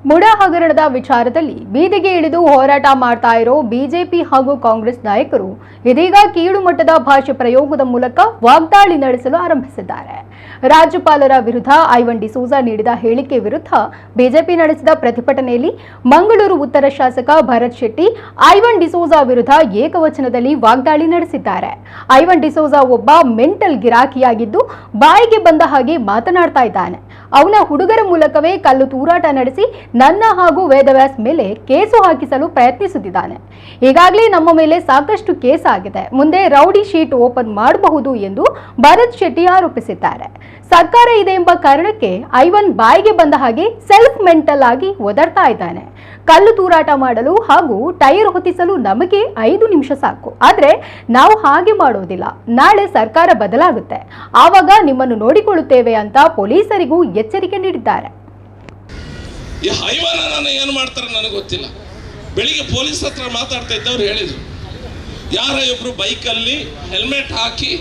MUDA ಹಗರಣದ ವಿಚಾರದಲ್ಲಿ ಬೀದಿಗೆ ಇಳಿದು ಹೋರಾಟ ಮಾಡ್ತಾ ಇರೋ ಬಿಜೆಪಿ ಹಾಗೂ ಕಾಂಗ್ರೆಸ್ ನಾಯಕರು ಇದೀಗ ಕೀಳು ಮಟ್ಟದ ಭಾಷೆ ಪ್ರಯೋಗದ ಮೂಲಕ ವಾಗ್ದಾಳಿ ನಡೆಸಲು ಆರಂಭಿಸಿದ್ದಾರೆ. ರಾಜ್ಯಪಾಲರ ವಿರುದ್ಧ ಐವನ್ ಡಿಸೋಜಾ ನೀಡಿದ ಹೇಳಿಕೆ ವಿರುದ್ಧ ಬಿಜೆಪಿ ನಡೆಸಿದ ಪ್ರತಿಭಟನೆಯಲ್ಲಿ ಮಂಗಳೂರು ಉತ್ತರ ಶಾಸಕ ಭರತ್ ಶೆಟ್ಟಿ ಐವನ್ ಡಿಸೋಜಾ ವಿರುದ್ಧ ಏಕವಚನದಲ್ಲಿ ವಾಗ್ದಾಳಿ ನಡೆಸಿದ್ದಾರೆ. ಐವನ್ ಡಿಸೋಜಾ ಒಬ್ಬ ಮೆಂಟಲ್ ಗಿರಾಕಿಯಾಗಿದ್ದು ಬಾಯಿಗೆ ಬಂದ ಹಾಗೆ ಮಾತನಾಡ್ತಾ ಇದ್ದಾನೆ. ಅವನ ಹುಡುಗರ ಮೂಲಕವೇ ಕಲ್ಲು ತೂರಾಟ ನಡೆಸಿ ನನ್ನ ಹಾಗೂ ವೇದವ್ಯಾಸ್ ಮೇಲೆ ಕೇಸು ಹಾಕಿಸಲು ಪ್ರಯತ್ನಿಸುತ್ತಿದ್ದಾನೆ. ಈಗಾಗಲೇ ನಮ್ಮ ಮೇಲೆ ಸಾಕಷ್ಟು ಕೇಸ್ ಆಗಿದೆ, ಮುಂದೆ ರೌಡಿ ಶೀಟ್ ಓಪನ್ ಮಾಡಬಹುದು ಎಂದು ಭರತ್ ಶೆಟ್ಟಿ ಆರೋಪಿಸಿದ್ದಾರೆ. ಸರ್ಕಾರ ಇದೆ ಎಂಬ ಕಾರಣಕ್ಕೆ ಐವನ್ ಬಾಯಿಗೆ ಬಂದ ಹಾಗೆ ಸೆಲ್ಫ್ ಮೆಂಟಲ್ ಆಗಿ ಒದರ್ತಾ ಇದ್ದಾನೆ. ಕಲ್ಲು ತೂರಾಟ ಮಾಡಲು ಹಾಗೂ ಟೈರ್ ಹೊತ್ತಿಸಲು ನಮಗೆ 5 ನಿಮಿಷ ಸಾಕು, ಆದ್ರೆ ನಾವು ಹಾಗೆ ಮಾಡೋದಿಲ್ಲ. ನಾಳೆ ಸರ್ಕಾರ ಬದಲಾಗುತ್ತೆ, ಆವಾಗ ನಿಮ್ಮನ್ನು ನೋಡಿಕೊಳ್ಳುತ್ತೇವೆ ಅಂತ ಪೊಲೀಸರಿಗೂ ಎಚ್ಚರಿಕೆ ನೀಡಿದ್ದಾರೆ. ಈ ಹೈವಾನ ಏನು ಮಾಡ್ತಾರೆ ನನಗೆ ಗೊತ್ತಿಲ್ಲ. ಬೆಳಿಗ್ಗೆ ಪೊಲೀಸ್ ಹತ್ರ ಮಾತಾಡ್ತಾ ಇದ್ದವ್ರು ಹೇಳಿದ್ರು, ಯಾರ ಇಬ್ರು ಬೈಕಲ್ಲಿ ಹೆಲ್ಮೆಟ್ ಹಾಕಿ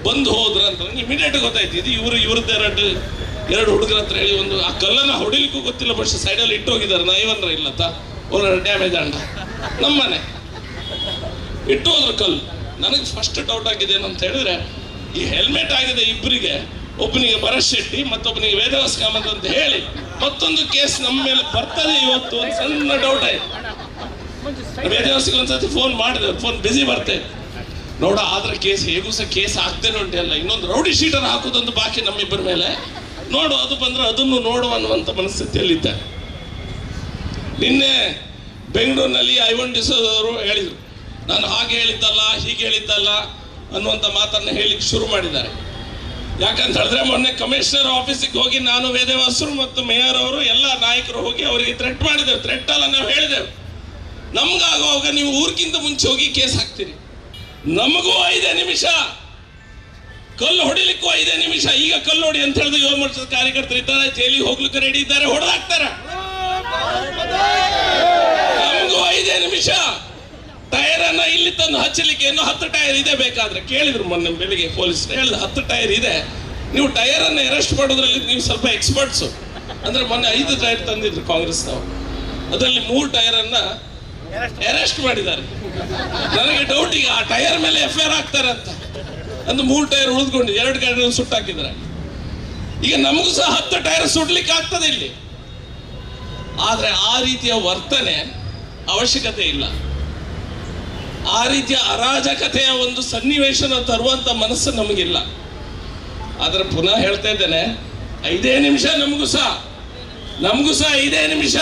ಬಂದು ಹೋದ್ರ ಅಂತ. ಇಮಿಡಿಯೇಟ್ ಗೊತ್ತಾಯ್ತು ಇದು ಇವ್ರದ್ದು ಎರಡು ಹುಡುಗರ ಹತ್ರ ಹೇಳಿ ಒಂದು ಆ ಕಲ್ಲನ್ನ ಹೊಡಿಲಿಕ್ಕೂ ಗೊತ್ತಿಲ್ಲ, ಬಟ್ ಸೈಡಲ್ಲಿ ಇಟ್ಟು ಹೋಗಿದ್ದಾರೆ. ನಾ ಐವನ್ರ ಇಲ್ಲತ್ತ ಅವ್ರ ಡ್ಯಾಮೇಜ್ ಅಂಡ ನಮ್ಮನೆ ಇಟ್ಟು ಹೋದ್ರ ಕಲ್ಲು. ನನಗೆ ಫಸ್ಟ್ ಡೌಟ್ ಆಗಿದೆ ಏನಂತ ಹೇಳಿದ್ರೆ, ಈ ಹೆಲ್ಮೆಟ್ ಆಗಿದೆ ಇಬ್ಬರಿಗೆ, ಒಬ್ಬನಿಗೆ ಭರತ್ ಶೆಟ್ಟಿ ಮತ್ತೊಬ್ಬನಿಗೆ ವೇದವ್ಯಾಸ್ ಕಾಮತ್ ಅಂತ ಹೇಳಿ ಮತ್ತೊಂದು ಕೇಸ್ ನಮ್ಮ ಮೇಲೆ ಬರ್ತದೆ ಇವತ್ತು ಒಂದು ಸಣ್ಣ ಡೌಟ್ ಆಯ್ತು. ವೇದವ್ಯಾಸ್ಗೆ ಒಂದ್ಸತಿ ಫೋನ್ ಮಾಡಿದೆ, ಫೋನ್ ಬಿಸಿ ಬರ್ತೇನೆ ನೋಡ, ಆದ್ರೆ ಕೇಸ್ ಹೇಗೂ ಸಹ ಕೇಸ್ ಆಗ್ತೇನೆ ಉಂಟಲ್ಲ, ಇನ್ನೊಂದು ರೌಡಿ ಶೀಟರ್ ಹಾಕೋದೊಂದು ಬಾಕಿ ನಮ್ಮಿಬ್ಬರ ಮೇಲೆ, ನೋಡು ಅದು ಬಂದ್ರೆ ಅದನ್ನು ನೋಡುವ ಅನ್ನುವಂಥ ಮನಸ್ಥಿತಿಯಲ್ಲಿದ್ದೆ. ನಿನ್ನೆ ಬೆಂಗಳೂರಿನಲ್ಲಿ ಐವನ್ ಡಿಸೋಜಾ ಅವರು ಹೇಳಿದರು, ನಾನು ಹಾಗೆ ಹೇಳಿದ್ದಲ್ಲ ಹೀಗೆ ಹೇಳಿದ್ದಲ್ಲ ಅನ್ನುವಂಥ ಮಾತನ್ನು ಹೇಳಿಕ್ಕೆ ಶುರು ಮಾಡಿದ್ದಾರೆ. ಯಾಕಂತ ಹೇಳಿದ್ರೆ ಮೊನ್ನೆ ಕಮಿಷನರ್ ಆಫೀಸಿಗೆ ಹೋಗಿ ನಾನು ವೇದವ್ಯಾಸರು ಮತ್ತು ಮೇಯರ್ ಅವರು ಎಲ್ಲ ನಾಯಕರು ಹೋಗಿ ಅವರಿಗೆ ಥ್ರೆಟ್ ಮಾಡಿದೆವು. ಥ್ರೆಟ್ ಅಲ್ಲ, ನಾವು ಹೇಳಿದೆವು ನಮ್ಗಾಗುವಾಗ ನೀವು ಊರಿಗಿಂತ ಮುಂಚೆ ಹೋಗಿ ಕೇಸ್ ಹಾಕ್ತೀರಿ, ನಮಗೂ 5 ನಿಮಿಷ, ಕಲ್ಲು ಹೊಡಿಲಿಕ್ಕೂ 5 ನಿಮಿಷ. ಈಗ ಕಲ್ಲು ಹೊಡಿ ಅಂತ ಹೇಳಿದ್ರೆ 7 ವರ್ಷದ ಕಾರ್ಯಕರ್ತರು ಇದ್ದಾರೆ, ಜೈಲಿಗೆ ಹೋಗ್ಲಿಕ್ಕೆ ರೆಡಿ ಇದ್ದಾರೆ, ಹೊಡೆದಾಕ್ತಾರೆ. ನಮಗೂ 5 ನಿಮಿಷ. ಟೈರ್ ಅನ್ನ ಇಲ್ಲಿ ತಂದು ಹಚ್ಚಲಿಕ್ಕೆ ಇನ್ನೂ 10 ಟೈರ್ ಇದೆ ಬೇಕಾದ್ರೆ. ಕೇಳಿದ್ರು ಮೊನ್ನೆ ಬೆಳಿಗ್ಗೆ ಪೊಲೀಸ್ ಹೇಳಿದ್ರು 10 ಟೈರ್ ಇದೆ, ನೀವು ಟೈರ್ ಅನ್ನ ಅರೆಸ್ಟ್ ಮಾಡೋದ್ರಲ್ಲಿ ನೀವು ಸ್ವಲ್ಪ ಎಕ್ಸ್ಪರ್ಟ್ಸು. ಅಂದ್ರೆ ಮೊನ್ನೆ 5 ಟೈರ್ ತಂದಿದ್ರು ಕಾಂಗ್ರೆಸ್ನವರು, ಅದರಲ್ಲಿ 3 ಟೈರ್ ಅನ್ನ ಅರೆಸ್ಟ್ ಮಾಡಿದ್ದಾರೆ. ನನಗೆ ಡೌಟ್, ಈಗ ಆ ಟೈರ್ ಮೇಲೆ FIR ಆಗ್ತಾರೆ ಅಂತ ಅಂದು 3 ಟೈರ್ ಉಳಿದುಕೊಂಡು 2 ಗಾಡಿ ಸುಟ್ಟಾಕಿದ್ದಾರೆ. ಈಗ ನಮಗೂ ಸಹ 10 ಟೈರ್ ಸುಡ್ಲಿಕ್ಕೆ ಆಗ್ತದೆ ಇಲ್ಲಿ. ಆದ್ರೆ ಆ ರೀತಿಯ ವರ್ತನೆ ಅವಶ್ಯಕತೆ ಇಲ್ಲ. ಆ ರೀತಿಯ ಅರಾಜಕತೆಯ ಒಂದು ಸನ್ನಿವೇಶನ ತರುವಂತ ಮನಸ್ಸು ನಮಗಿಲ್ಲ. ಆದ್ರೆ ಪುನಃ ಹೇಳ್ತಾ ಇದ್ದೇನೆ, 5 ನಿಮಿಷ ನಮಗೂ ಸಹ 5 ನಿಮಿಷ